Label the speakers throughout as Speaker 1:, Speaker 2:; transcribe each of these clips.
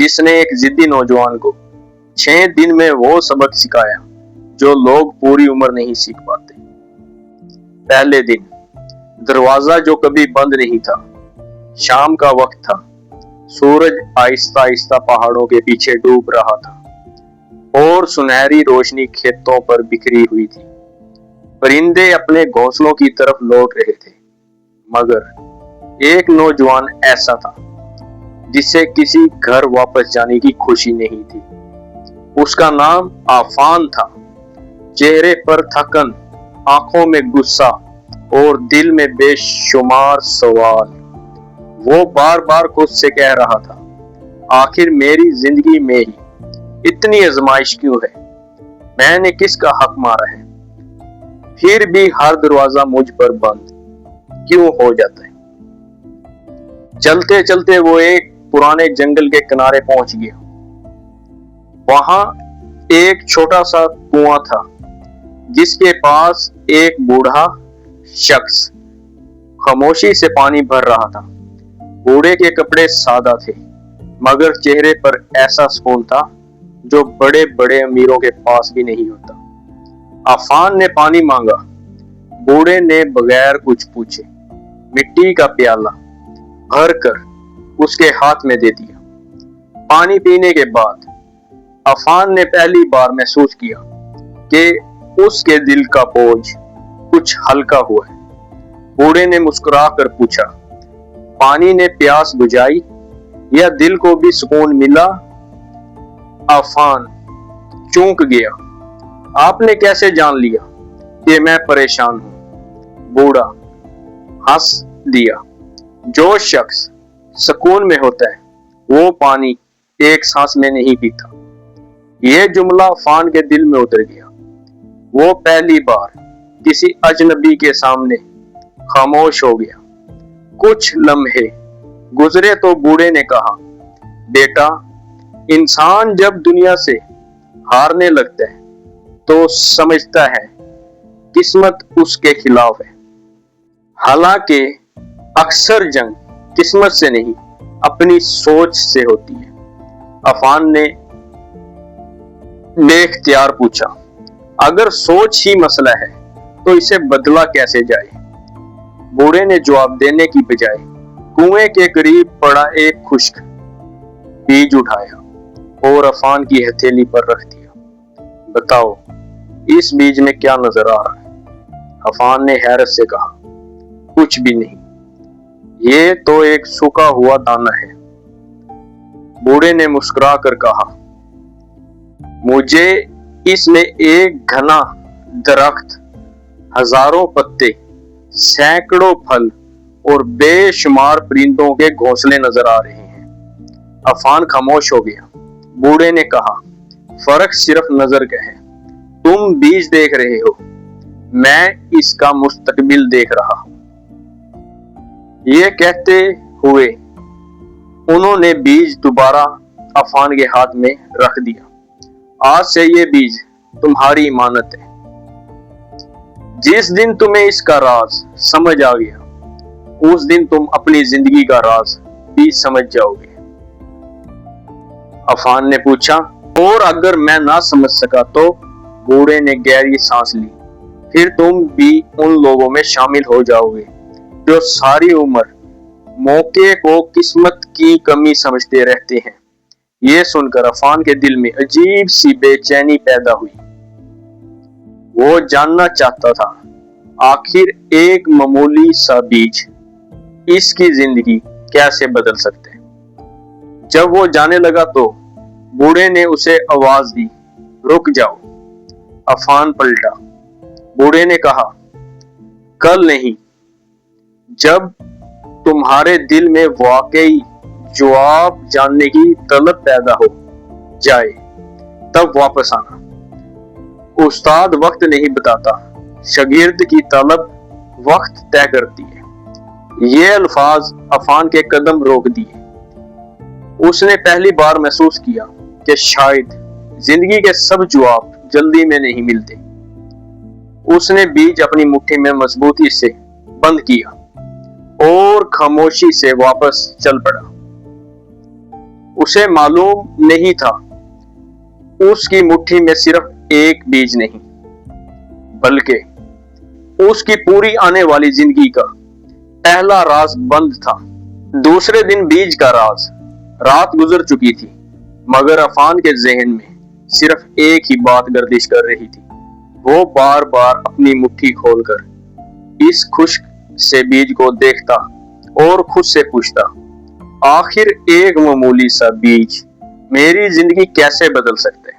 Speaker 1: جس نے ایک ضدی نوجوان کو 6 دن میں وہ سبق سکھایا جو لوگ پوری عمر نہیں سیکھ پاتے۔ پہلے دن دروازہ جو کبھی بند نہیں تھا، شام کا وقت تھا، سورج آہستہ آہستہ پہاڑوں کے پیچھے ڈوب رہا تھا اور سنہری روشنی کھیتوں پر بکھری ہوئی تھی۔ پرندے اپنے گھونسلوں کی طرف لوٹ رہے تھے، مگر ایک نوجوان ایسا تھا جسے کسی گھر واپس جانے کی خوشی نہیں تھی۔ اس کا نام عفان تھا۔ چہرے پر تھکن، آنکھوں میں غصہ اور دل میں بے شمار سوال۔ وہ بار بار خود سے کہہ رہا تھا، آخر میری زندگی میں ہی اتنی آزمائش کیوں ہے؟ میں نے کس کا حق مارا ہے؟ پھر بھی ہر دروازہ مجھ پر بند کیوں ہو جاتا ہے؟ چلتے چلتے وہ ایک پرانے جنگل کے کنارے پہنچ گیا۔ وہاں ایک چھوٹا سا کنواں تھا جس کے پاس ایک بوڑھا شخص خاموشی سے پانی بھر رہا تھا۔ بوڑھے کے کپڑے سادہ تھے، مگر چہرے پر ایسا سکون تھا جو بڑے بڑے امیروں کے پاس بھی نہیں ہوتا۔ عفان نے پانی مانگا۔ بوڑھے نے بغیر کچھ پوچھے مٹی کا پیالہ بھر کر اس کے ہاتھ میں دے دیا۔ پانی پینے کے بعد عفان نے پہلی بار محسوس کیا کہ اس کے دل کا بوجھ کچھ ہلکا ہوا ہے۔ بوڑھے نے مسکرا کر پوچھا، پانی نے پیاس بجھائی یا دل کو بھی سکون ملا؟ عفان چونک گیا۔ آپ نے کیسے جان لیا کہ میں پریشان ہوں؟ بوڑھا ہنس دیا۔ جو شخص سکون میں ہوتا ہے وہ پانی ایک سانس میں نہیں پیتا۔ یہ جملہ عفان کے دل میں اتر گیا۔ وہ پہلی بار کسی اجنبی کے سامنے خاموش ہو گیا۔ کچھ لمحے گزرے تو بوڑھے نے کہا، بیٹا، انسان جب دنیا سے ہارنے لگتا ہے تو سمجھتا ہے قسمت اس کے خلاف ہے۔ حالانکہ اکثر جنگ قسمت سے نہیں، اپنی سوچ سے ہوتی ہے۔ عفان نے بے اختیار پوچھا، اگر سوچ ہی مسئلہ ہے تو اسے بدلا کیسے جائے؟ بوڑھے نے جواب دینے کی بجائے کنویں کے قریب پڑا ایک خشک بیج اٹھایا اور عفان کی ہتھیلی پر رکھ دیا۔ بتاؤ، اس بیج میں کیا نظر آ رہا ہے؟ عفان نے حیرت سے کہا، کچھ بھی نہیں، یہ تو ایک سوکھا ہوا دانہ ہے۔ بوڑھے نے مسکرا کر کہا، مجھے اس میں ایک گھنا درخت، ہزاروں پتے، سینکڑوں پھل اور بے شمار پرندوں کے گھونسلے نظر آ رہے ہیں۔ عفان خاموش ہو گیا۔ بوڑھے نے کہا، فرق صرف نظر کا ہے۔ تم بیج دیکھ رہے ہو، میں اس کا مستقبل دیکھ رہا ہوں۔ یہ کہتے ہوئے انہوں نے بیج دوبارہ عفان کے ہاتھ میں رکھ دیا۔ آج سے یہ بیج تمہاری امانت ہے۔ جس دن تمہیں اس کا راز سمجھ آ گیا، اس دن تم اپنی زندگی کا راز بھی سمجھ جاؤ گے۔ عفان نے پوچھا، اور اگر میں نہ سمجھ سکا تو؟ بوڑھے نے گہری سانس لی۔ پھر تم بھی ان لوگوں میں شامل ہو جاؤ گے جو ساری عمر موقع کو قسمت کی کمی سمجھتے رہتے ہیں۔ یہ سن کر عفان کے دل میں عجیب سی بے چینی پیدا ہوئی۔ وہ جاننا چاہتا تھا، آخر ایک معمولی سا بیج اس کی زندگی کیسے بدل سکتے ہیں۔ جب وہ جانے لگا تو بوڑھے نے اسے آواز دی، رک جاؤ۔ عفان پلٹا۔ بوڑھے نے کہا، کل نہیں، جب تمہارے دل میں واقعی جواب جاننے کی طلب پیدا ہو جائے تب واپس آنا۔ استاد وقت نہیں بتاتا، شاگرد کی طلب وقت طے کرتی ہے۔ یہ الفاظ عفان کے قدم روک دیے۔ اس نے پہلی بار محسوس کیا کہ شاید زندگی کے سب جواب جلدی میں نہیں ملتے۔ اس نے بیج اپنی مٹھی میں مضبوطی سے بند کیا اور خاموشی سے واپس چل پڑا۔ اسے معلوم نہیں تھا اس کی مٹھی میں صرف ایک بیج نہیں بلکہ اس کی پوری آنے والی زندگی کا پہلا راز بند تھا۔ دوسرے دن بیج کا راز، رات گزر چکی تھی مگر عفان کے ذہن میں صرف ایک ہی بات گردش کر رہی تھی۔ وہ بار بار اپنی مٹھی کھول کر اس خشک سے بیج کو دیکھتا اور خود سے پوچھتا، آخر ایک معمولی سا بیج میری زندگی کیسے بدل سکتے؟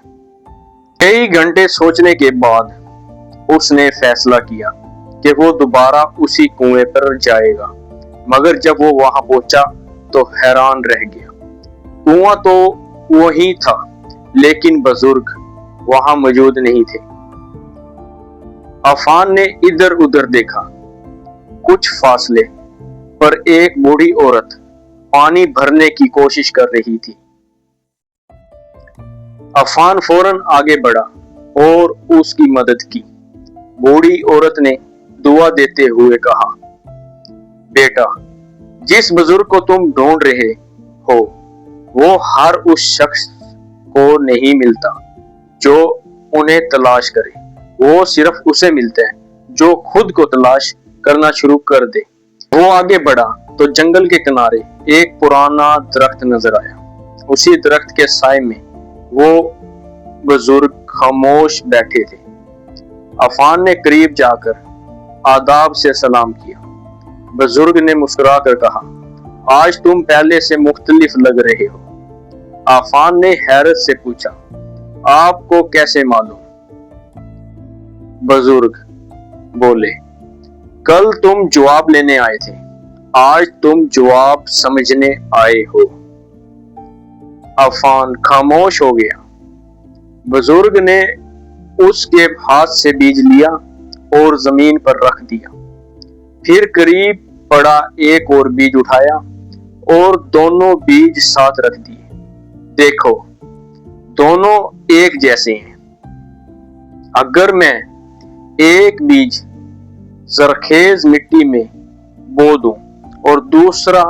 Speaker 1: کئی گھنٹے سوچنے کے بعد اس نے فیصلہ کیا کہ وہ دوبارہ اسی کنویں پر جائے گا، مگر جب وہ وہاں پہنچا تو حیران رہ گیا۔ کنواں تو وہی تھا لیکن بزرگ وہاں موجود نہیں تھے۔ عفان نے ادھر ادھر دیکھا، کچھ فاصلے پر ایک بوڑھی عورت پانی بھرنے کی کوشش کر رہی تھی۔ عفان فوراً آگے بڑھا اور اس کی مدد کی۔ بوڑھی عورت نے دعا دیتے ہوئے کہا، بیٹا، جس بزرگ کو تم ڈھونڈ رہے ہو وہ ہر اس شخص کو نہیں ملتا جو انہیں تلاش کرے، وہ صرف اسے ملتے ہیں جو خود کو تلاش کرنا شروع کر دے۔ وہ آگے بڑھا تو جنگل کے کنارے ایک پرانا درخت نظر آیا۔ اسی درخت کے سائے میں وہ بزرگ خاموش بیٹھے تھے۔ عفان نے قریب جا کر آداب سے سلام کیا۔ بزرگ نے مسکرا کر کہا، آج تم پہلے سے مختلف لگ رہے ہو۔ عفان نے حیرت سے پوچھا، آپ کو کیسے معلوم؟ بزرگ بولے، کل تم جواب لینے آئے تھے، آج تم جواب سمجھنے آئے ہو۔ عفان خاموش ہو گیا۔ بزرگ نے اس کے ہاتھ سے بیج لیا اور زمین پر رکھ دیا، پھر قریب پڑا ایک اور بیج اٹھایا اور دونوں بیج ساتھ رکھ دیے۔ دیکھو، دونوں ایک جیسے ہیں۔ اگر میں ایک بیج زرخیز مٹی میں بو دوں اور دوسرا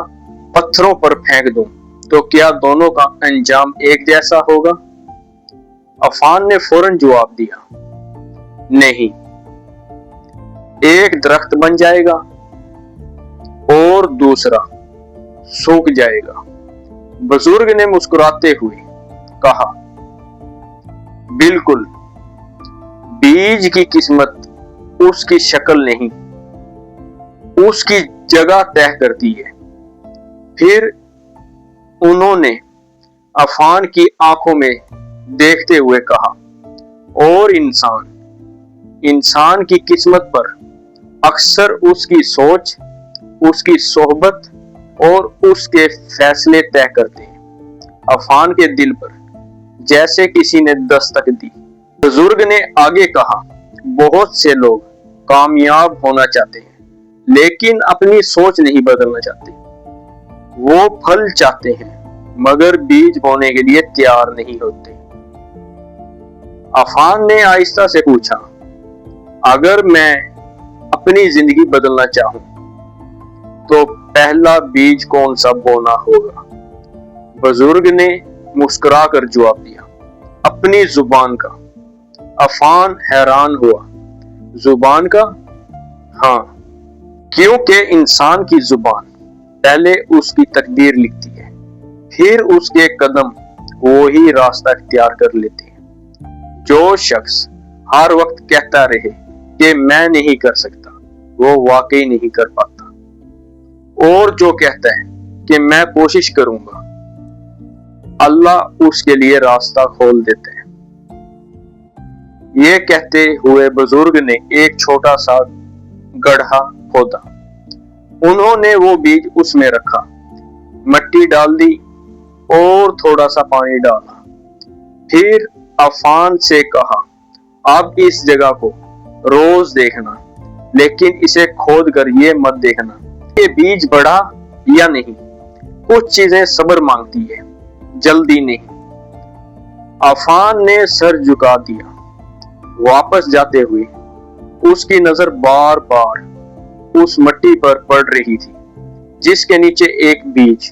Speaker 1: پتھروں پر پھینک دوں تو کیا دونوں کا انجام ایک جیسا ہوگا؟ عفان نے فوراً جواب دیا، نہیں، ایک درخت بن جائے گا اور دوسرا سوکھ جائے گا۔ بزرگ نے مسکراتے ہوئے کہا، بالکل، بیج کی قسمت اس کی شکل نہیں، اس کی جگہ طے کرتی ہے۔ پھر انہوں نے عفان کی آنکھوں میں دیکھتے ہوئے کہا، اور انسان کی قسمت پر اکثر اس کی سوچ، اس کی صحبت اور اس کے فیصلے طے کرتے ہیں۔ عفان کے دل پر جیسے کسی نے دستک دی۔ بزرگ نے آگے کہا، بہت سے لوگ کامیاب ہونا چاہتے ہیں لیکن اپنی سوچ نہیں بدلنا چاہتے۔ وہ پھل چاہتے ہیں مگر بیج بونے کے لیے تیار نہیں ہوتے۔ عفان نے آہستہ سے پوچھا، اگر میں اپنی زندگی بدلنا چاہوں تو پہلا بیج کون سا بونا ہوگا؟ بزرگ نے مسکرا کر جواب دیا، اپنی زبان کا۔ عفان حیران ہوا، زبان کا؟ ہاں، کیونکہ انسان کی زبان پہلے اس کی تقدیر لکھتی ہے، پھر اس کے قدم وہی راستہ اختیار کر لیتے ہیں۔ جو شخص ہر وقت کہتا رہے کہ میں نہیں کر سکتا، وہ واقعی نہیں کر پاتا، اور جو کہتا ہے کہ میں کوشش کروں گا، اللہ اس کے لیے راستہ کھول دیتے ہیں۔ یہ کہتے ہوئے بزرگ نے ایک چھوٹا سا گڑھا کھودا۔ انہوں نے وہ بیج اس میں رکھا، مٹی ڈال دی اور تھوڑا سا پانی ڈالا۔ پھر عفان سے کہا، اب اس جگہ کو روز دیکھنا، لیکن اسے کھود کر یہ مت دیکھنا کہ بیج بڑھا یا نہیں۔ کچھ چیزیں صبر مانگتی ہے، جلدی نہیں۔ عفان نے سر جھکا دیا۔ واپس جاتے ہوئے اس کی نظر بار بار اس مٹی پر پڑ رہی تھی جس کے نیچے ایک بیج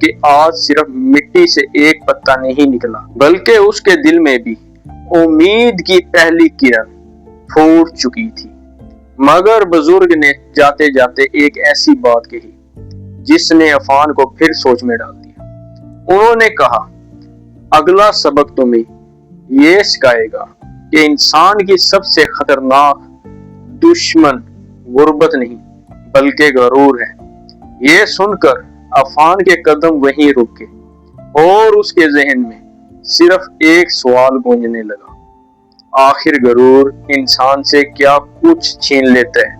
Speaker 1: کہ آج صرف مٹی سے ایک پتا نہیں نکلا بلکہ اس کے دل میں بھی امید کی پہلی کرن پھوٹ چکی تھی۔ مگر بزرگ نے جاتے جاتے ایک ایسی بات کہی جس نے عفان کو پھر سوچ میں ڈال دیا۔ انہوں نے کہا، اگلا سبق تمہیں یہ سکھائے گا کہ انسان کی سب سے خطرناک دشمن غربت نہیں بلکہ غرور ہے۔ یہ سن کر عفان کے قدم وہیں رک گئے اور اس کے ذہن میں صرف ایک سوال گونجنے لگا، آخر غرور انسان سے کیا کچھ چھین لیتا ہے؟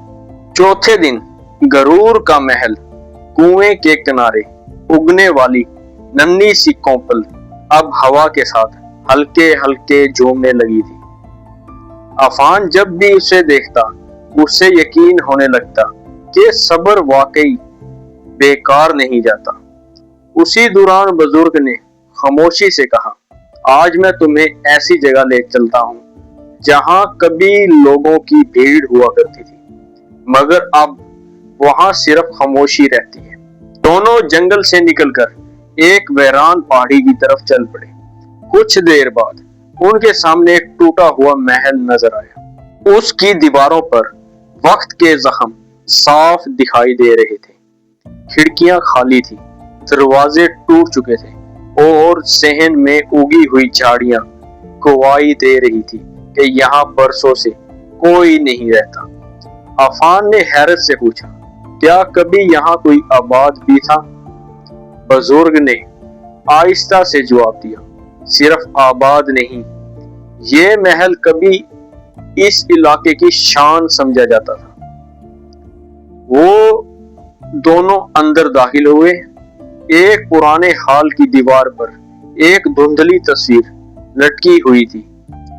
Speaker 1: چوتھے دن غرور کا محل کنویں کے کنارے اگنے والی ننھی سی کونپل اب ہوا کے ساتھ ہلکے ہلکے جھومنے لگی تھی۔ عفان جب بھی اسے دیکھتا اسے یقین ہونے لگتا کہ صبر واقعی بیکار نہیں جاتا۔ اسی دوران بزرگ نے خاموشی سے کہا، آج میں تمہیں ایسی جگہ لے چلتا ہوں جہاں کبھی لوگوں کی بھیڑ ہوا کرتی تھی مگر اب وہاں صرف خاموشی رہتی ہے۔ دونوں جنگل سے نکل کر ایک ویران پہاڑی کی طرف چل پڑے۔ کچھ دیر بعد ان کے سامنے ایک ٹوٹا ہوا محل نظر آیا۔ اس کی دیواروں پر وقت کے زخم صاف دکھائی دے رہے تھے، کھڑکیاں خالی تھی، دروازے ٹوٹ چکے تھے اور صحن میں اگی ہوئی جھاڑیاں گواہی دے رہی تھی کہ یہاں برسوں سے کوئی نہیں رہتا۔ عفان نے حیرت سے پوچھا، کیا کبھی یہاں کوئی آباد بھی تھا؟ بزرگ نے آہستہ سے جواب دیا، صرف آباد نہیں، یہ محل کبھی اس علاقے کی شان سمجھا جاتا تھا۔ وہ دونوں اندر داخل ہوئے۔ ایک پرانے حال کی دیوار پر ایک دھندلی تصویر لٹکی ہوئی تھی۔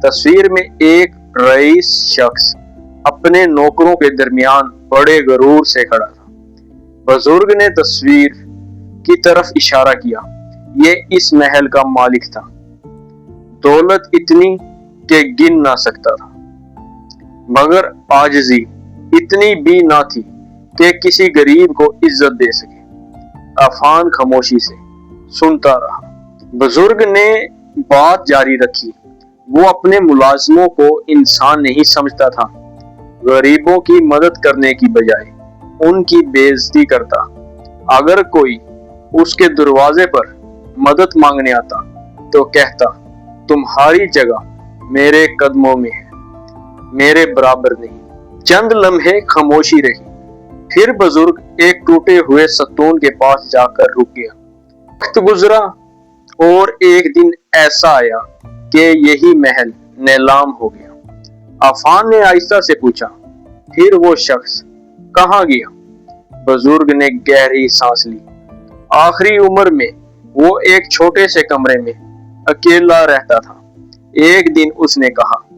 Speaker 1: تصویر میں ایک رئیس شخص اپنے نوکروں کے درمیان بڑے غرور سے کھڑا تھا۔ بزرگ نے تصویر کی طرف اشارہ کیا، یہ اس محل کا مالک تھا۔ دولت اتنی کہ گن نہ سکتا تھا مگر عاجزی اتنی بھی نہ تھی کہ کسی غریب کو عزت دے سکے۔ عفان خاموشی سے سنتا رہا۔ بزرگ نے بات جاری رکھی، وہ اپنے ملازموں کو انسان نہیں سمجھتا تھا، غریبوں کی مدد کرنے کی بجائے ان کی بے عزتی کرتا۔ اگر کوئی اس کے دروازے پر مدد مانگنے آتا تو کہتا، تمہاری جگہ میرے قدموں میں ہے، میرے برابر نہیں۔ چند لمحے خاموشی رہی، پھر بزرگ ایک ٹوٹے ہوئے ستون کے پاس جا کر رک گیا۔ وقت گزرا اور ایک دن ایسا آیا کہ یہی محل نیلام ہو گیا۔ عفان نے آہستہ سے پوچھا، پھر وہ شخص کہاں گیا؟ بزرگ نے گہری سانس لی۔ آخری عمر میں وہ ایک چھوٹے سے کمرے میں اکیلا رہتا تھا۔ ایک دن اس نے کہا،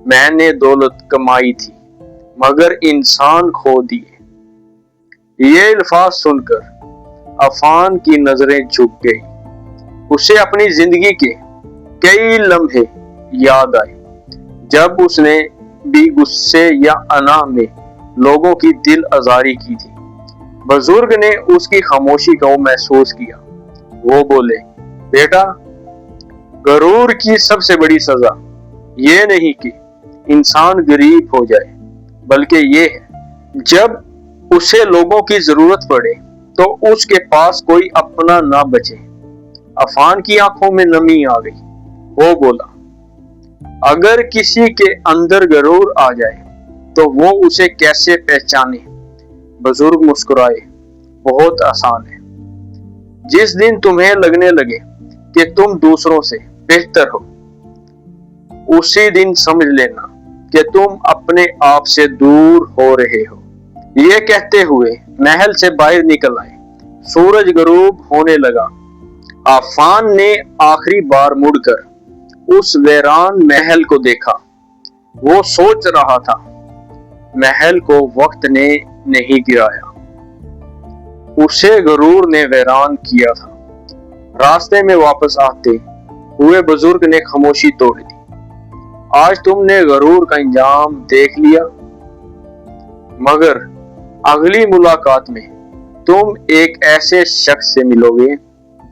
Speaker 1: میں نے دولت کمائی تھی مگر انسان کھو دیے۔ یہ الفاظ سن کر عفان کی نظریں جھک گئی۔ اسے اپنی زندگی کے کئی لمحے یاد آئے جب اس نے بھی غصے یا انا میں لوگوں کی دل آزاری کی تھی۔ بزرگ نے اس کی خاموشی کو محسوس کیا۔ وہ بولے، بیٹا، غرور کی سب سے بڑی سزا یہ نہیں کہ انسان غریب ہو جائے بلکہ یہ ہے جب اسے لوگوں کی ضرورت پڑے تو اس کے پاس کوئی اپنا نہ بچے۔ عفان کی آنکھوں میں نمی آ گئی۔ وہ بولا، اگر کسی کے اندر غرور آ جائے تو وہ اسے کیسے پہچانے؟ بزرگ مسکرائے، بہت آسان ہے۔ جس دن تمہیں لگنے لگے کہ تم دوسروں سے بہتر ہو، اسی دن سمجھ لینا کہ تم اپنے آپ سے دور ہو رہے ہو۔ یہ کہتے ہوئے محل سے باہر نکل آئے۔ سورج غروب ہونے لگا۔ عفان نے آخری بار مڑ کر اس ویران محل کو دیکھا۔ وہ سوچ رہا تھا، محل کو وقت نے نہیں گرایا، اسے غرور نے ویران کیا تھا۔ راستے میں واپس آتے ہوئے بزرگ نے خاموشی توڑ دی، آج تم نے غرور کا انجام دیکھ لیا مگر اگلی ملاقات میں تم ایک ایسے شخص سے ملو گے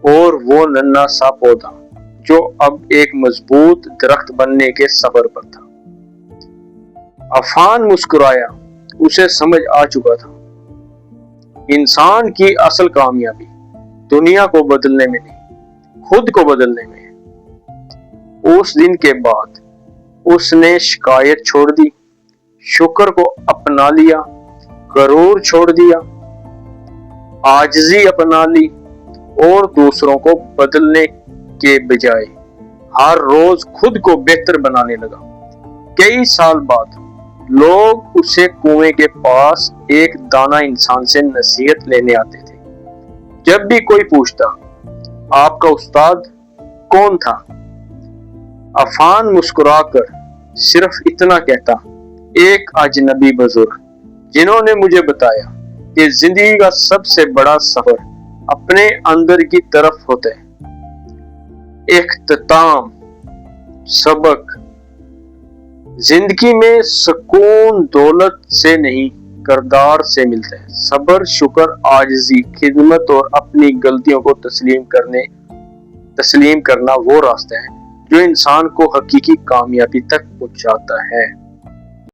Speaker 1: اور وہ ننھا سا پودا جو اب ایک مضبوط درخت بننے کے سفر پر تھا۔ عفان مسکرایا، اسے سمجھ آ چکا تھا انسان کی اصل کامیابی دنیا کو بدلنے میں نہیں، خود کو بدلنے میں ہے۔ اس دن کے بعد اس نے شکایت چھوڑ دی، شکر کو اپنا لیا، غرور چھوڑ دیا، عاجزی اپنا لی، اور دوسروں کو بدلنے کے بجائے ہر روز خود کو بہتر بنانے لگا۔ کئی سال بعد لوگ اسے کنویں کے پاس ایک دانا انسان سے نصیحت لینے آتے تھے۔ جب بھی کوئی پوچھتا، آپ کا استاد کون تھا؟ عفان مسکرا کر صرف اتنا کہتا، ایک اجنبی بزرگ جنہوں نے مجھے بتایا کہ زندگی کا سب سے بڑا سفر اپنے اندر کی طرف ہوتا ہے۔ اختتام، سبق: زندگی میں سکون دولت سے نہیں، کردار سے ملتا ہے۔ صبر، شکر، عاجزی، خدمت اور اپنی غلطیوں کو تسلیم کرنا وہ راستہ ہے جو انسان کو حقیقی کامیابی تک پہنچاتا ہے۔